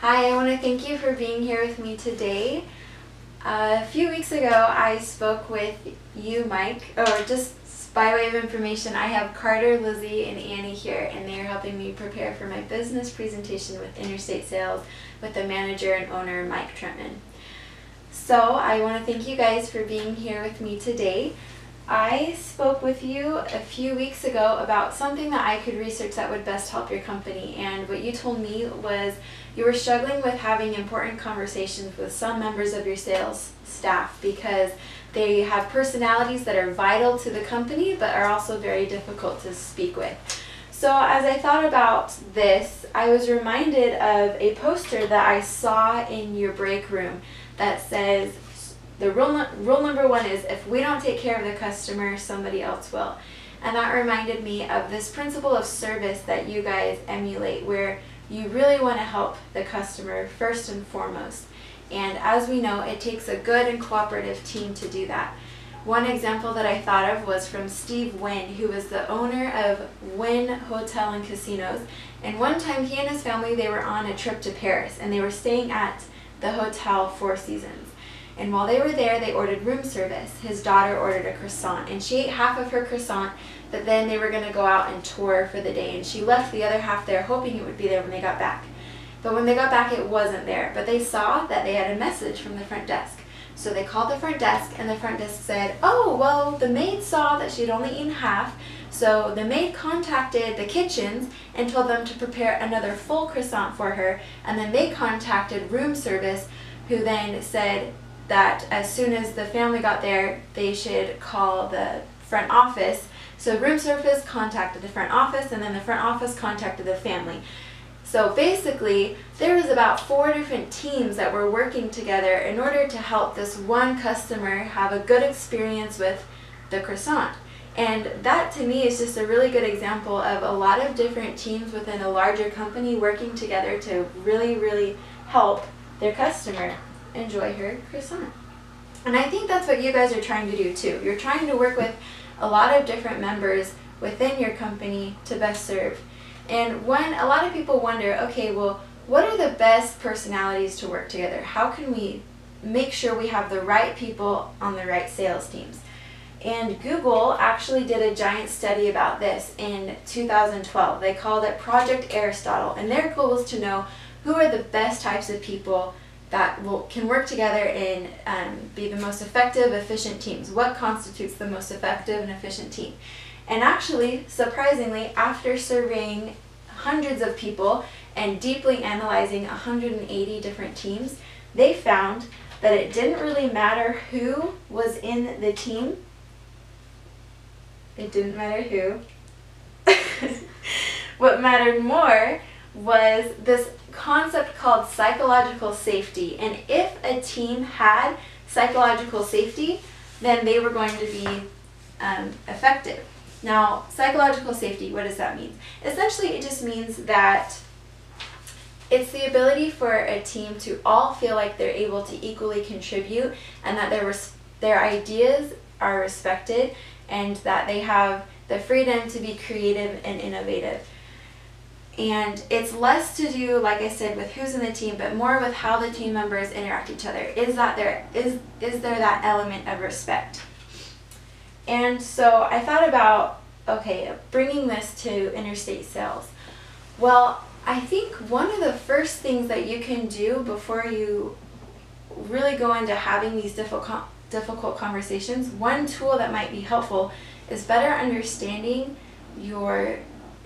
Hi, I want to thank you for being here with me today. A few weeks ago, I spoke with you, Mike, or just by way of information, I have Carter, Lizzie, and Annie here, and they are helping me prepare for my business presentation with Interstate Sales with the manager and owner, Mike Trentman. So I want to thank you guys for being here with me today. I spoke with you a few weeks ago about something that I could research that would best help your company, and what you told me was you were struggling with having important conversations with some members of your sales staff because they have personalities that are vital to the company but are also very difficult to speak with. So as I thought about this, I was reminded of a poster that I saw in your break room that says, the rule number one is, if we don't take care of the customer, somebody else will. And that reminded me of this principle of service that you guys emulate, where you really want to help the customer first and foremost. And as we know, it takes a good and cooperative team to do that. One example that I thought of was from Steve Wynn, who was the owner of Wynn Hotel and Casinos. And one time he and his family, they were on a trip to Paris, and they were staying at the Hotel Four Seasons. And while they were there, they ordered room service. His daughter ordered a croissant, and she ate half of her croissant, but then they were going to go out and tour for the day, and she left the other half there hoping it would be there when they got back. But when they got back, it wasn't there, but they saw that they had a message from the front desk. So they called the front desk, and the front desk said, oh, well, the maid saw that she'd only eaten half, so the maid contacted the kitchens and told them to prepare another full croissant for her, and then they contacted room service, who then said that as soon as the family got there, they should call the front office. So room service contacted the front office, and then the front office contacted the family. So basically, there was about 4 different teams that were working together in order to help this one customer have a good experience with the croissant. And that to me is just a really good example of a lot of different teams within a larger company working together to really help their customer enjoy her croissant. And I think that's what you guys are trying to do too. You're trying to work with a lot of different members within your company to best serve. And when a lot of people wonder, okay, well, what are the best personalities to work together? How can we make sure we have the right people on the right sales teams? And Google actually did a giant study about this in 2012. They called it Project Aristotle, and their goal was to know who are the best types of people that can work together and be the most effective, efficient teams. What constitutes the most effective and efficient team? And actually, surprisingly, after surveying hundreds of people and deeply analyzing 180 different teams, they found that it didn't really matter who was in the team. It didn't matter who. What mattered more was this concept called psychological safety. And if a team had psychological safety, then they were going to be effective. Now, psychological safety, what does that mean? Essentially, it just means that it's the ability for a team to all feel like they're able to equally contribute, and that their ideas are respected, and that they have the freedom to be creative and innovative. And it's less to do, like I said, with who's in the team, but more with how the team members interact with each other. Is there that element of respect? And so I thought about, okay, bringing this to Interstate Sales. Well, I think one of the first things that you can do before you really go into having these difficult conversations, one tool that might be helpful is better understanding your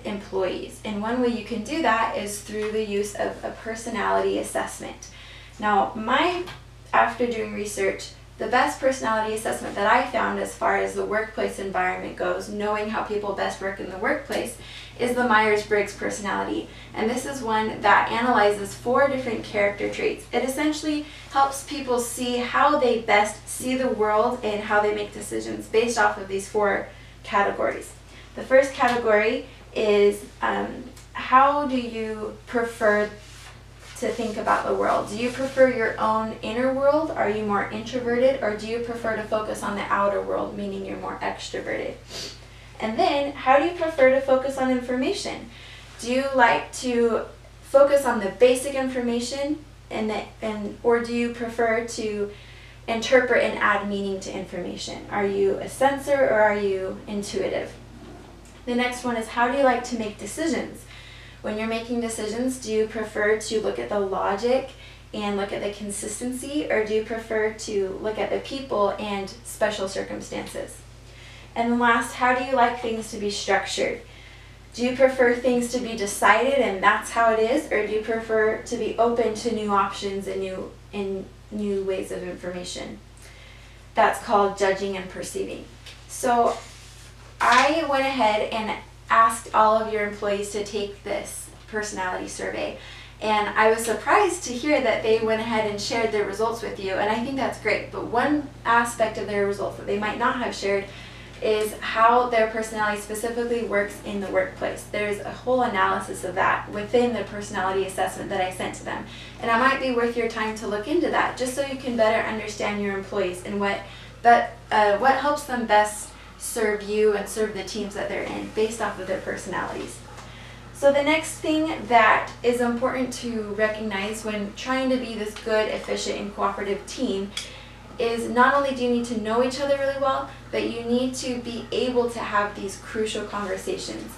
employees. And one way you can do that is through the use of a personality assessment. Now, after doing research, the best personality assessment that I found as far as the workplace environment goes, knowing how people best work in the workplace, is the Myers-Briggs personality. And this is one that analyzes 4 different character traits. It essentially helps people see how they best see the world and how they make decisions based off of these 4 categories. The first category is how do you prefer to think about the world? Do you prefer your own inner world? Are you more introverted? Or do you prefer to focus on the outer world, meaning you're more extroverted? And then, how do you prefer to focus on information? Do you like to focus on the basic information or do you prefer to interpret and add meaning to information? Are you a sensor or are you intuitive? The next one is, how do you like to make decisions? When you're making decisions, do you prefer to look at the logic and look at the consistency, or do you prefer to look at the people and special circumstances? And then last, how do you like things to be structured? Do you prefer things to be decided and that's how it is, or do you prefer to be open to new options and new ways of information? That's called judging and perceiving. So I went ahead and asked all of your employees to take this personality survey, and I was surprised to hear that they went ahead and shared their results with you, and I think that's great. But one aspect of their results that they might not have shared is how their personality specifically works in the workplace. There's a whole analysis of that within the personality assessment that I sent to them, and it might be worth your time to look into that, just so you can better understand your employees and what helps them best serve you and serve the teams that they're in based off of their personalities. So the next thing that is important to recognize when trying to be this good, efficient, and cooperative team is not only do you need to know each other really well, but you need to be able to have these crucial conversations.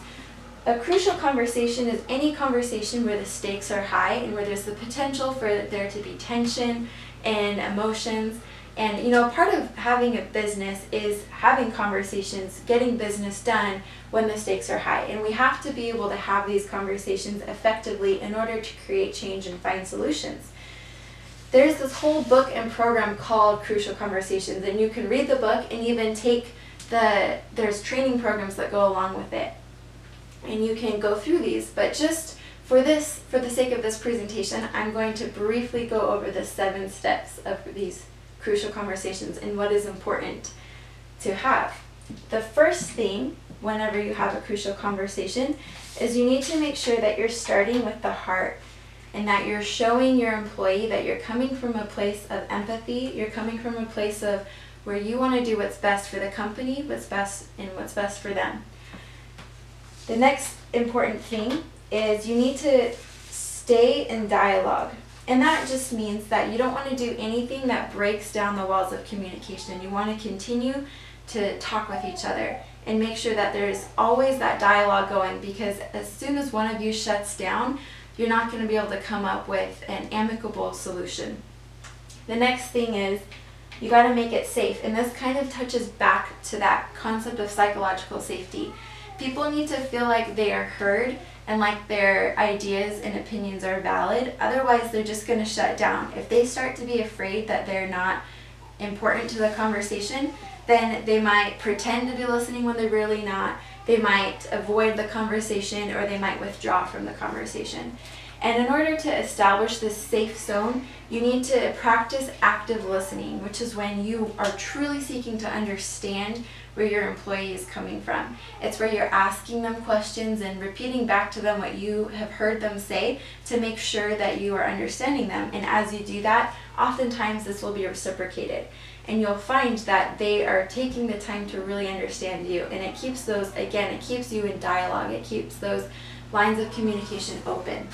A crucial conversation is any conversation where the stakes are high and where there's the potential for there to be tension and emotions. And part of having a business is having conversations, getting business done when the stakes are high. And we have to be able to have these conversations effectively in order to create change and find solutions. There's this whole book and program called Crucial Conversations, and you can read the book and even there's training programs that go along with it. And you can go through these, but just for the sake of this presentation, I'm going to briefly go over the 7 steps of these crucial conversations and what is important to have. The first thing, whenever you have a crucial conversation, is you need to make sure that you're starting with the heart and that you're showing your employee that you're coming from a place of empathy, you're coming from a place of where you want to do what's best for the company, what's best for them. The next important thing is you need to stay in dialogue. And that just means that you don't want to do anything that breaks down the walls of communication. You want to continue to talk with each other and make sure that there's always that dialogue going, because as soon as one of you shuts down, you're not going to be able to come up with an amicable solution. The next thing is you got to make it safe, and this kind of touches back to that concept of psychological safety. People need to feel like they are heard and like their ideas and opinions are valid. Otherwise, they're just going to shut down. If they start to be afraid that they're not important to the conversation, then they might pretend to be listening when they're really not. They might avoid the conversation, or they might withdraw from the conversation. And in order to establish this safe zone, you need to practice active listening, which is when you are truly seeking to understand where your employee is coming from. It's where you're asking them questions and repeating back to them what you have heard them say to make sure that you are understanding them. And as you do that, oftentimes this will be reciprocated. And you'll find that they are taking the time to really understand you. And it keeps it keeps you in dialogue. It keeps those lines of communication open.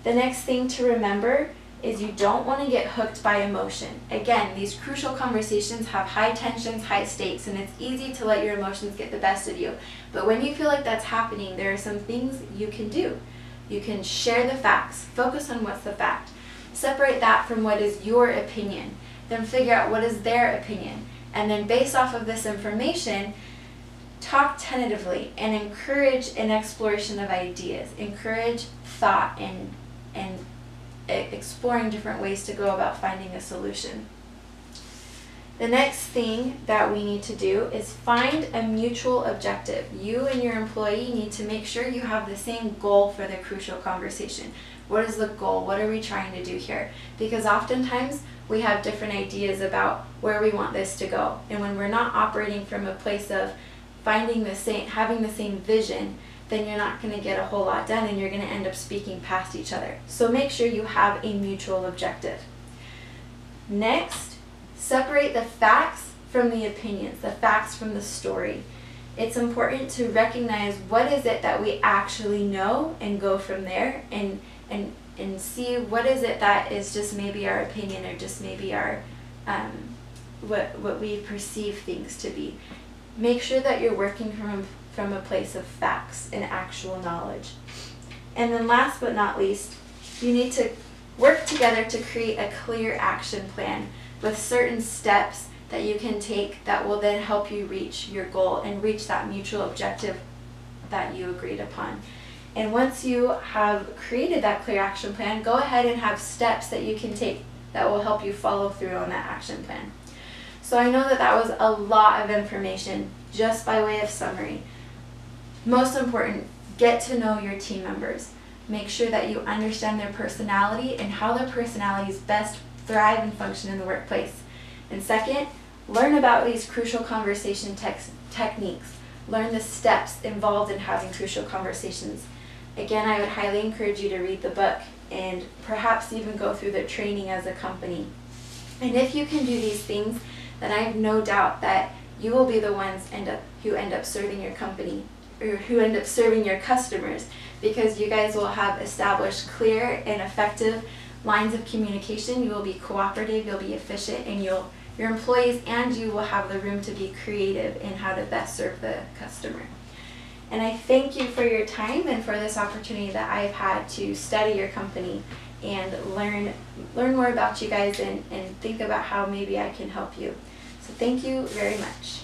The next thing to remember is you don't want to get hooked by emotion. Again, these crucial conversations have high tensions, high stakes, and it's easy to let your emotions get the best of you. But when you feel like that's happening, there are some things you can do. You can share the facts. Focus on what's the fact. Separate that from what is your opinion. Then figure out what is their opinion. And then based off of this information, talk tentatively and encourage an exploration of ideas. Encourage thought and exploring different ways to go about finding a solution. The next thing that we need to do is find a mutual objective. You and your employee need to make sure you have the same goal for the crucial conversation. What is the goal? What are we trying to do here? Because oftentimes we have different ideas about where we want this to go. And when we're not operating from a place of having the same vision, then you're not going to get a whole lot done and you're going to end up speaking past each other. So make sure you have a mutual objective. Next, separate the facts from the opinions, the facts from the story. It's important to recognize what is it that we actually know and go from there and and see what is it that is just maybe our opinion or just maybe our what we perceive things to be. Make sure that you're working from a place of facts and actual knowledge. And then last but not least, you need to work together to create a clear action plan with certain steps that you can take that will then help you reach your goal and reach that mutual objective that you agreed upon. And once you have created that clear action plan, go ahead and have steps that you can take that will help you follow through on that action plan. So I know that that was a lot of information just by way of summary. Most important, get to know your team members. Make sure that you understand their personality and how their personalities best thrive and function in the workplace. And second, learn about these crucial conversation techniques. Learn the steps involved in having crucial conversations. Again, I would highly encourage you to read the book and perhaps even go through the training as a company. And if you can do these things, then I have no doubt that you will be the ones who end up serving your company, or who end up serving your customers, because you guys will have established clear and effective lines of communication. You will be cooperative, you'll be efficient, and your employees and you will have the room to be creative in how to best serve the customer. And I thank you for your time and for this opportunity that I've had to study your company and learn more about you guys and think about how maybe I can help you. So thank you very much.